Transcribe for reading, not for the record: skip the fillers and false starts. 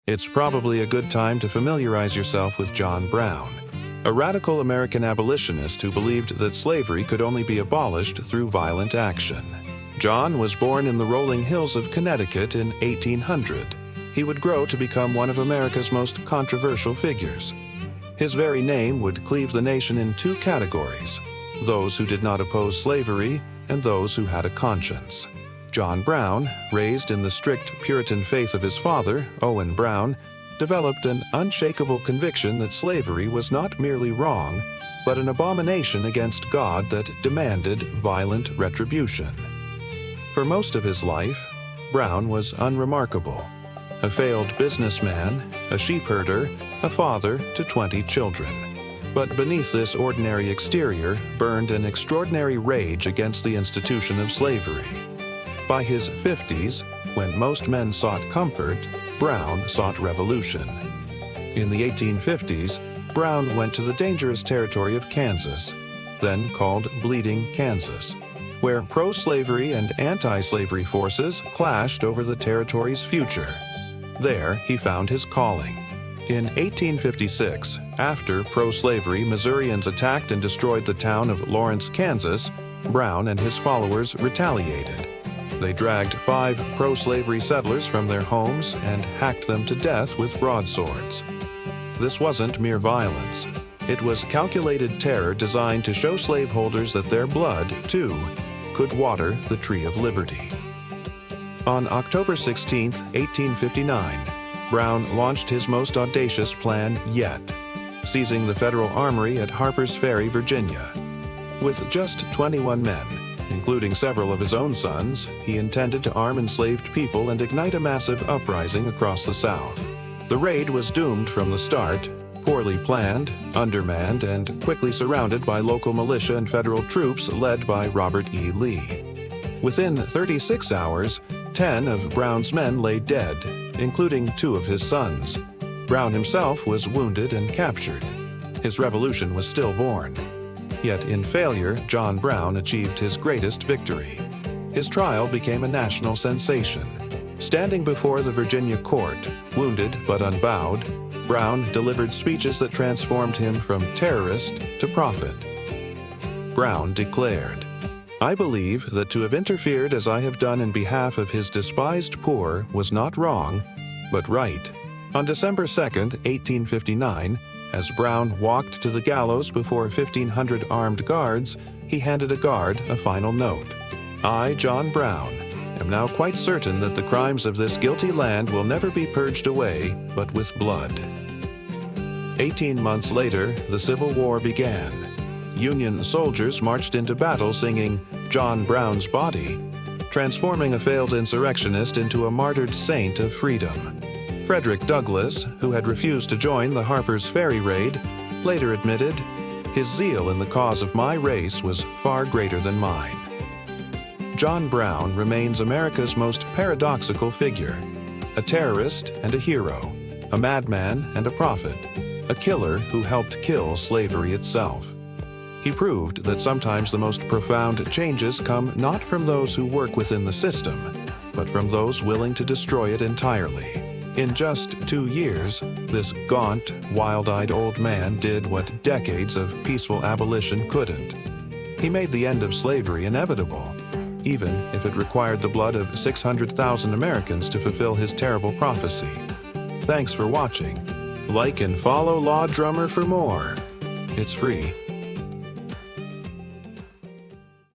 It's probably a good time to familiarize yourself with John Brown, a radical American abolitionist who believed that slavery could only be abolished through violent action. John was born in the rolling hills of Connecticut in 1800. He would grow to become one of America's most controversial figures. His very name would cleave the nation in two categories: those who did not oppose slavery and those who had a conscience. John Brown, raised in the strict Puritan faith of his father, Owen Brown, developed an unshakable conviction that slavery was not merely wrong, but an abomination against God that demanded violent retribution. For most of his life, Brown was unremarkable. A failed businessman, a sheepherder, a father to 20 children. But beneath this ordinary exterior burned an extraordinary rage against the institution of slavery. By his 50s, when most men sought comfort, Brown sought revolution. In the 1850s, Brown went to the dangerous territory of Kansas, then called Bleeding Kansas, where pro-slavery and anti-slavery forces clashed over the territory's future. There, he found his calling. In 1856, after pro-slavery Missourians attacked and destroyed the town of Lawrence, Kansas, Brown and his followers retaliated. They dragged 5 pro-slavery settlers from their homes and hacked them to death with broadswords. This wasn't mere violence. It was calculated terror designed to show slaveholders that their blood, too, could water the tree of liberty. On October 16, 1859, Brown launched his most audacious plan yet, seizing the federal armory at Harper's Ferry, Virginia. With just 21 men, including several of his own sons, he intended to arm enslaved people and ignite a massive uprising across the South. The raid was doomed from the start, poorly planned, undermanned, and quickly surrounded by local militia and federal troops led by Robert E. Lee. Within 36 hours, 10 of Brown's men lay dead, including 2 of his sons. Brown himself was wounded and captured. His revolution was stillborn. Yet in failure, John Brown achieved his greatest victory. His trial became a national sensation. Standing before the Virginia court, wounded but unbowed, Brown delivered speeches that transformed him from terrorist to prophet. Brown declared, "I believe that to have interfered as I have done in behalf of his despised poor was not wrong, but right." On December 2, 1859, as Brown walked to the gallows before 1,500 armed guards, he handed a guard a final note. "I, John Brown, am now quite certain that the crimes of this guilty land will never be purged away but with blood." 18 months later, the Civil War began. Union soldiers marched into battle singing "John Brown's Body," transforming a failed insurrectionist into a martyred saint of freedom. Frederick Douglass, who had refused to join the Harper's Ferry raid, later admitted, "His zeal in the cause of my race was far greater than mine." John Brown remains America's most paradoxical figure, a terrorist and a hero, a madman and a prophet, a killer who helped kill slavery itself. He proved that sometimes the most profound changes come not from those who work within the system, but from those willing to destroy it entirely. In just 2 years, this gaunt, wild-eyed old man did what decades of peaceful abolition couldn't. He made the end of slavery inevitable, even if it required the blood of 600,000 Americans to fulfill his terrible prophecy. Thanks for watching. Like and follow Law Drummer for more. It's free.